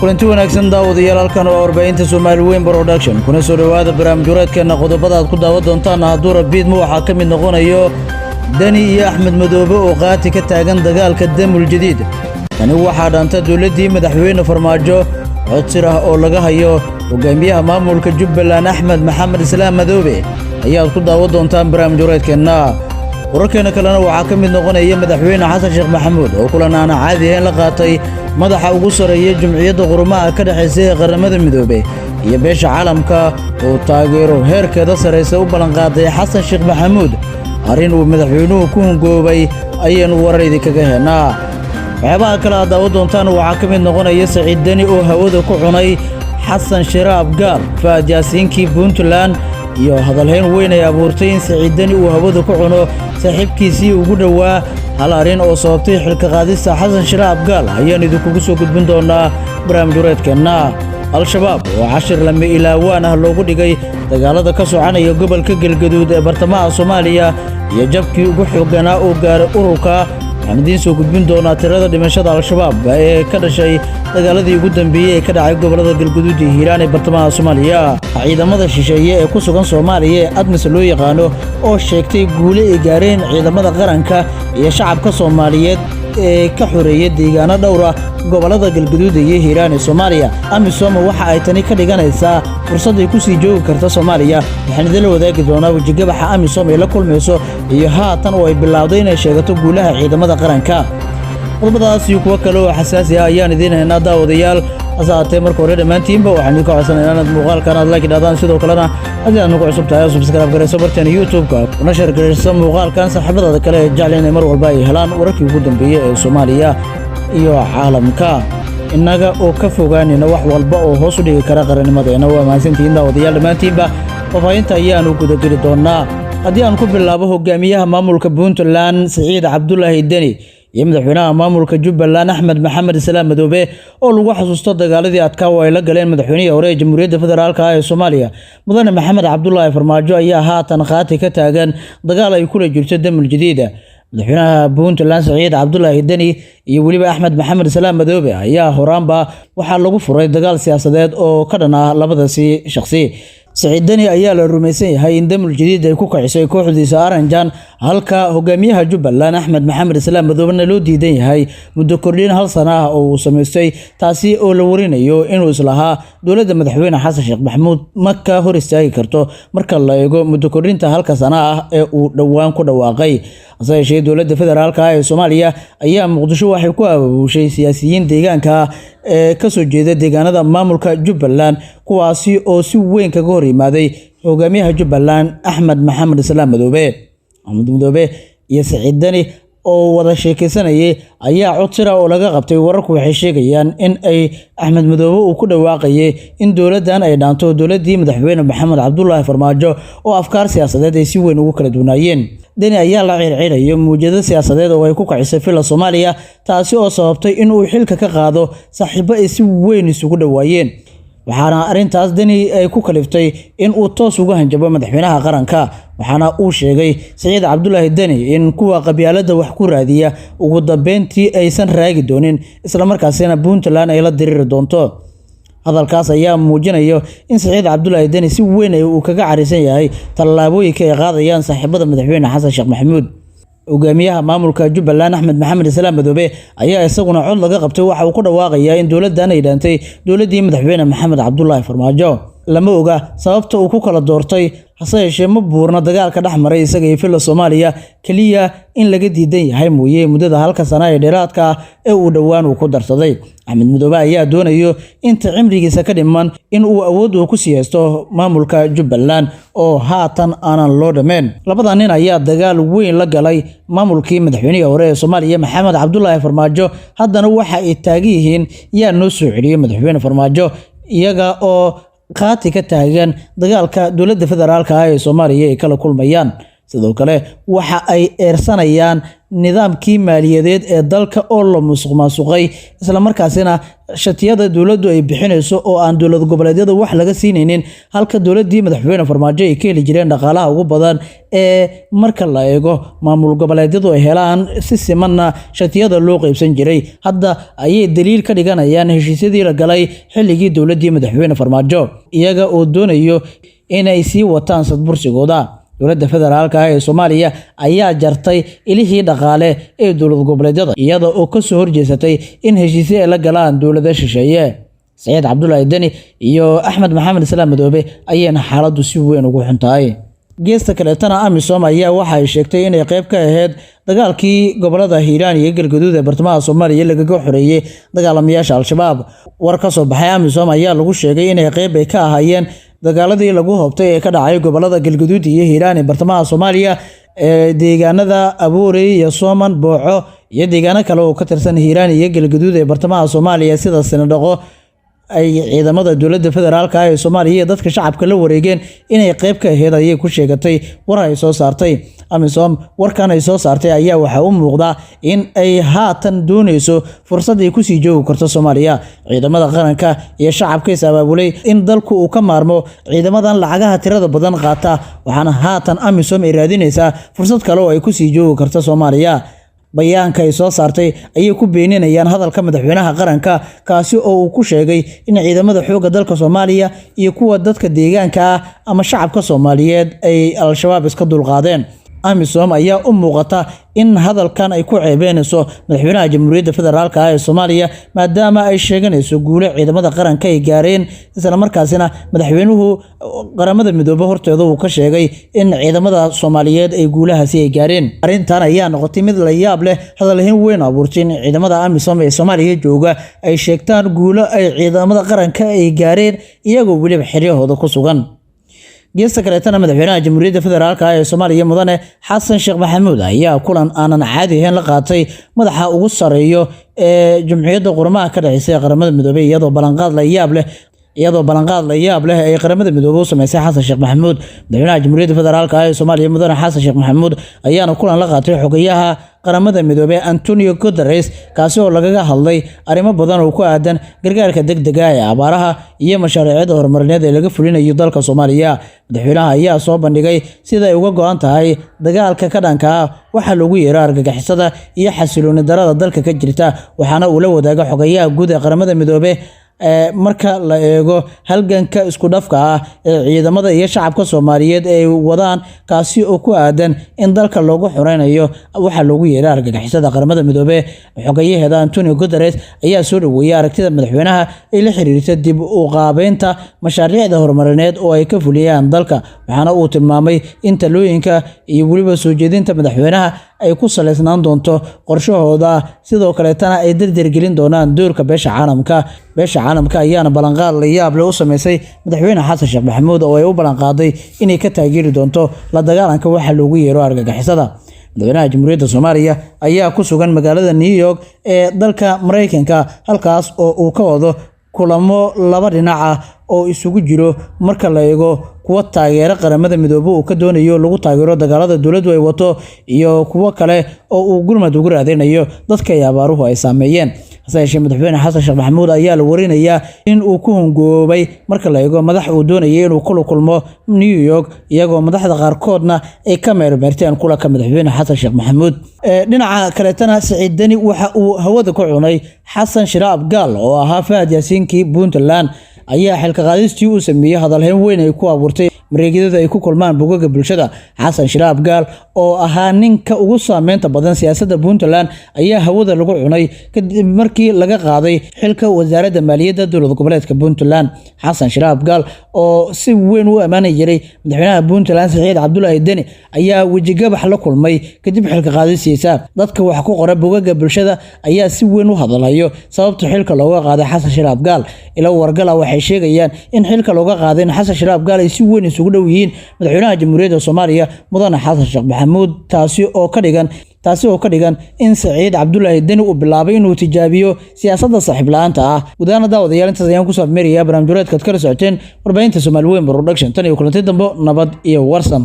kulanti wanaagsan daawadayaal halkan oo warbaahinta Soomaali Weyn Production kuna soo dhawaada barnaamijkeena qodobada aad ku daawan doontaan hadduu rabiidmo waxaa ka mid noqonayo Dani iyo Axmed Madoobe oo qaati ka taagan dagaalka Damul Jadiid tani waxaa dhanta dawladii madaxweyne Farmaajo codsir ah oo laga hayo hogaamiyaha maamulka Jubbaland Axmed Maxamed Islaam Madoobe ayaa ku daawan doontaan barnaamijkeena wararkeena kalena waxaa ka mid noqonaya madaxweyne Xasan Sheekh Maxamuud oo kulan aan caadi ahayn la qaatay madaxa ugu sareeyay Jumciyadda Qurumaha ka dhaxaysay qaramada Midoobe iyo beesha caalamka oo taageero heerkeeda sareysa u balan qaaday Xasan Sheekh Maxamuud arin uu madaxweynuhu ku hungoobay ayaan wararidi kaga heynaa waxyaabaha kale aad daawan doontaan waxaa ka mid noqonaya Saciid Dani oo hawada ku cunay Xasan Shiraab Gaal Faad Yaasiinkii Puntland iyo hadalhayn weyn ay abuurtay in Saciid Dani uu hawada ku cuno saaxiibkiisii ugu dhawaa hal arin oo sababtay xilka qaadista Xasan Shiraab Gaal ayaan idinku soo gudbin doonaa barnaamijkeena Al-Shabaab oo cashir lama ilaawaan ah loogu dhigay dagaalada ka soconaya gobolka Galgaduud ee bartamaha Soomaaliya iyo jabkii ugu xooganaa oo gaaray ururka waxaan soo gudbin doonaa tirada dhimashada Al-Shabaab ee ka dhashay dagaaladii ugu dambeeyay ee ka dhacay gobolada Galgaduud iyo Hiiraan ee bartamaha Soomaaliya ciidamada shisheeye ee ku sugan Soomaaliya ee ADMIS loo yaqaano oo sheegtay guule ay gaareen ciidamada qaranka iyo shacabka Soomaaliyeed ee ka xoreeyay deegaano dhowr ah gobolada Galgaduud iyo Hiiraan ee Soomaaliya AMISOM waxa ay tani ka dhiganaysaa fursad ay ku sii joogi karto Soomaaliya waxaan idin la wadaagi doonaa wajigabaxa AMISOM ee la kulmayso iyo haatan oo ay bilowday inay sheegato guulaha ciidamada qaranka qodobadaas iyo kuwa kale oo xasaasi ah ayaan idin haynaa daawadayaal asaatee marka hore dhamaantiinba waxaan idin ka codsanaynaa inaad muuqaalkan aad like dhaadaan sidoo kalena haddii aad nagu cusub tahay subscribe garayso bartaan YouTube-ka una share garayso muuqaalkan saaxiibada kale ee jecel inay mar walba ay helaan wararkii ugu dambeeyay ee Soomaaliya iyo caalamka innaga oo ka fogaanina wax walba oo hoos u dhigi kara qarannimadeena waa mahadsantihiin daawadayaal dhamaantiinba faafahinta ayaan u guda geli doonaa haddii aan ku bilaabo hogaamiyaha maamulka Puntland Saciid Cabdullaahi Dani iyo madaxweynaha maamulka Jubbaland Axmed Maxamed Islaam Madoobe oo lagu xasuusto dagaaladii adkaa oo ay la galeen madaxweynihii hore ee Jamhuuriyadda Federaalka ee Soomaaliya mudane Maxamed Cabdullaahi Farmaajo ayaa haatan qaati ka taagan dagaal ay kula jirto Damul Jadiid madaxweynaha Puntland Saciid Cabdullaahi Dani iyo waliba Axmed Maxamed Islaam Madoobe ayaa horaanba waxaa lagu furay dagaal siyaasadeed oo ka dhan ah labadaasi shakhsi Saciid Dani ayaa la rumaysan yahay in Damul Jadiid ay ku kacisay kooxdiisa Aranjan halka hogaamiyaha Jubbaland Axmed Maxamed Islaam Madoobe loo diidan yahay muddo kordhin hal sano ah oo uu sameystay taasi oo la warinayo inuu islahaa dawladda madaxweyne Xasan Sheekh Maxamuud marka hor istaagi karto marka la eego muddo kordhinta halka sano ah ee uu dhawaan ku dhawaaqay asaashii dawladda federaalka ee Soomaaliya ayaa Muqdisho waxay ku abaabushay siyaasiyiin deegaanka ee ka soo jeeda deegaanada maamulka Jubbaland kuwaasi oo si weyn kaga hor yimaaday hogaamiyaha Jubbaland Axmed Maxamed Islaam Madoobe iyo Saciid Dani oo wada sheekaysanayay ayaa codsira oo laga qabtay wararku waxay sheegayaan in ay Axmed Madoobe uu ku dhawaaqay in dawladdan ay dhaanto dawladii madaxweyne Maxamed Cabdullaahi Farmaajo oo afkaar siyaasadeed ay si weyn ugu kala duwanaayeen Dani ayaa la circirayo muujado siyaasadeed oo ay ku kacisay fila Soomaaliya taasi oo sababtay in uu xilka ka qaado saaxiibo ay si weyn isugu dhawaayeen waxaana arintaas Dani ay ku kaliftay in uu toos uga hanjabo madaxweynaha qaranka waxaana uu sheegay Saciid Cabdullaahi Dani in kuwa qabyaalada wax ku raadiya ugu dambeyntii aysan raagi doonin isla markaasina Puntland ay la diriri doonto hadalkaas ayaa muujinayo in Saciid Cabdullaahi Dani si weyn uu kaga carisan yahay tallaabooyinka ay qaadayaan saaxiibada madaxweyne Xasan Sheekh Maxamuud hogaamiyaha maamulka Jubbaland Axmed Maxamed Islaam Madoobe ayaa isaguna cod laga qabtay waxa uu ku dhawaaqayaa in dawladdan ay dhaantay dawladii madaxweyne Maxamed Cabdullaahi Farmaajo lama oga sababta uu ku kala doortay hase yeeshee ma buurna dagaalka dhaxmaray isaga iyo fila Soomaaliya kaliya in laga diidan yahay mooyee muddada halka sano ee dheeraadka ee uu dhawaan uu ku darsaday Axmed Madoobe ayaa doonayo inta cimrigiisa ka dhiman in uu awood ku siyaasto maamulka Jubbaland oo haatan aanan loo dhameen labada nin ayaa dagaal weyn la galay maamulkii madaxweynihii hore ee Soomaaliya Maxamed Cabdullaahi Farmaajo haddana waxa ay taagiyihiin yaa noo soo celiyay madaxweyne Farmaajo iyaga oo qaati ka taagan dagaalka dawladda federaalka ee Soomaaliya ay kala kulmayaan sidoo kale waxa ay eersanayaan nidaamkii maaliyadeed ee dalka oo la musuqmaasuqay isla markaasina shatiyada dawladdu ay bixinayso oo aan dawlad goboleedyada wax laga siinaynin halka dawladii madaxweyne Farmaajo ay ka heli jireen dhaqaalaha ugu badan ee marka la eego maamul goboleedyadu ay helaan si simanna shatiyada loo qaybsan jiray hadda ayay daliil ka dhiganayaan heshiisyadii la galay xilligii dawladii madaxweyne Farmaajo iyaga oo doonayo inay sii wataan sadbursigooda dowladda federaalka ee Soomaaliya ayaa jartay ilihii dhaqaale ee dowlad goboleedyada iyada oo ka soo horjeesatay in heshiisyo ay la galaan dowladda shisheeye Saciid Cabdullaahi Dani iyo Axmed Maxamed Salaam Madoobe ayayna xaaladdu si weyn ugu xuntahay geesta kaleetana AMISOM ayaa waxa ay sheegtay inay qayb ka ahayd dagaalkii gobolada Hiiraan iyo Galgaduud ee bartamaha Soomaaliya lagaga xoreeyay dagaalamayaasha Al-Shabaab war ka soo baxay AMISOM ayaa lagu sheegay inay qayb ka ahaayeen dagaaladii lagu hobtay ee ka dhacay gobolada Galgaduud iyo Hiiraan ee bartamaha Soomaaliya ee deegaanada Abuurey iyo Sooman Booco iyo deegaano kale oo ka tirsan Hiiraan iyo Galgaduud ee bartamaha Soomaaliya sida Sinadaqo ay ciidamada dowladda federaalka ee Soomaaliya dadka shacabka la wareegeen inay qayb ka ahayd ayay ku sheegatay war ay soo saartay AMISOM warkan ay soo saartay ayaa waxa uu muuqdaa in ay haatan doonayso fursad ay ku sii joogi karto Soomaaliya ciidamada qaranka iyo shacabka is abaabulay in dalku uu ka maarmo ciidamadan lacagaha tirada badan qaata waxaana haatan AMISOM ay raadinaysaa fursad kale oo ay ku sii joogi karto Soomaaliya bayaanka ay soo saartay ayay ku beeninayaan hadalka madaxweynaha qaranka kaasi oo uu ku sheegay in ciidamada xoogga dalka Soomaaliya iyo kuwa dadka deegaanka ama shacabka Soomaaliyeed ay Al-Shabaab iska dulqaadeen AMISOM ayaa u muuqata in hadalkan ay ku ceebeynayso madaxweynaha Jamhuuriyadda Federaalka ee Soomaaliya maadaama ay sheeganayso guulo ciidamada qaranka ay gaareen isla markaasina madaxweynuhu qaramada midoobe horteeda uu ka sheegay in ciidamada Soomaaliyeed ay guulahaasi ay gaareen arintan ayaa noqotay mid la yaab leh hadalhin weyn abuurtay in ciidamada AMISOM ee Soomaaliya jooga ay sheegtaan guulo ay ciidamada qaranka ay gaareen iyagoo waliba xiriyahooda ku sugan geesta kaleetana madaxweynaha Jamhuuriyadda Federaalka ee Soomaaliya mudane Xasan Sheekh Maxamuud ayaa kulan aanan caadi ahayn la qaatay madaxa ugu sareeyo ee Jamhuuriyadda Qurumaha ka dhaxaysa qaramada midoobay iyadoo ballanqaad la yaab leh ay qaramada midoobay u sameysay Xasan Sheekh Maxamuud madaxweynaha Jamhuuriyadda Federaalka ee Soomaaliya mudane Xasan Sheekh Maxamuud ayaana kulan la qaatay xogayaha qaramada midoobay Antonio Guterres kaasi oo lagaga hadlay arrimo badan oo ku aadan gargaarka degdega ee abaaraha iyo mashaariicda horumarineed ee laga fulinayo dalka Soomaaliya madaxweynaha ayaa soo bandhigay sida ay uga go'an tahay dagaalka ka dhanka ah waxa lagu yeeray argagixisada iyo xasilooni darada dalka ka jirta waxaana uu la wadaaga xogayaha guud ee qaramada midoobay marka la eego halganka isku dhafka ah ee ciidamada iyo shacabka Soomaaliyeed ay wadaan kaasi oo ku aadan in dalka loogu xoreynayo waxa lagu yeeray argagixisada qaramada midoobay xogayaheeda Antonio Guterres ayaa soo dhaweeyay aragtida madaxweynaha ee la xiriirta dib u qaabeynta mashaariicda horumarineed oo ay ka fuliyaan dalka waxaana uu tilmaamay in talooyinka iyo waliba soo jeedinta madaxweynaha ay ku saleysnaan doonto qorshahooda sidoo kale tan ay dardargelin doonaan doorka beesha caalamka ayaana ballanqaad la yaab leh u sameysay madaxweyne Xasan Sheekh Maxamuud oo ay u ballanqaaday inay ka taageeri doonto la dagaalanka waxa lagu yeero argagixisada madaxweynaha Jamhuuriyadda Soomaaliya ayaa ku sugan magaalada New York ee dalka Mareykanka halkaas oo uu ka wado kulamo laba dhinac ah oo isugu jiro marka la eego kuwa taageero qaramada midoobay uu ka doonayo lagu taageero dagaalada dawladdu ay wato iyo kuwa kale oo uu gurmad ugu raadinayo dadka ay abaaruhu ay saameeyeen hase madaxweyne Xasan Sheekh Maxamuud ayaa la warinayaa in uu ku hongoobay marka la eego madax uu doonayay inuu kula kulmo New York iyagoo madaxda qaarkoodna ay ka meermeerteen kulanka madaxweyne Xasan Sheekh Maxamuud dhinaca kaleetana Saciid Dani waxa uu hawada ku cunay Xasan Shiraab Gaal oo ahaa Fahad Yaasiinkii Puntland ayaa xilka qaadistii uu sameeyay hadalhayn weyn ay ku abuurtay mareegada ay ku kulmaan bogagga bulshada Xasan Shiraab Gaal oo ahaa ninka ugu saameynta badan siyaasadda Puntland ayaa hawada lagu cunay kadib markii laga qaaday xilka wasaaradda maaliyadda dowlad goboleedka Puntland Xasan Shiraab Gaal oo si weyn u amaanay jiray madaxweynaha Puntland Saciid Cabdullaahi Dani ayaa wajigabax la kulmay kadib xilka qaadisiisa dadka wax ku qora bogagga bulshada ayaa si weyn u hadalayo sababta xilka looga qaaday Xasan Shiraab Gaal ila wargala waxay sheegayaan in xilka looga qaaday Xasan Shiraab Gaal ay si weyn isugu dhow yihiin madaxweynaha Jamhuuriyadda Soomaaliya mudane Xasan Sheekh Maxamuud taasi oo ka dhigan in Saciid Cabdullaahi Dani uu bilaabay inuu tijaabiyo siyaasadda saaxiib la'aanta ah gudaanada wadayaal intaas ayaan ku soo afmeeraya barnaamijyadeedka kala socoteen warbaahinta Soomaali Weyn Production tan iyo kulantii dambe nabad iyo warsan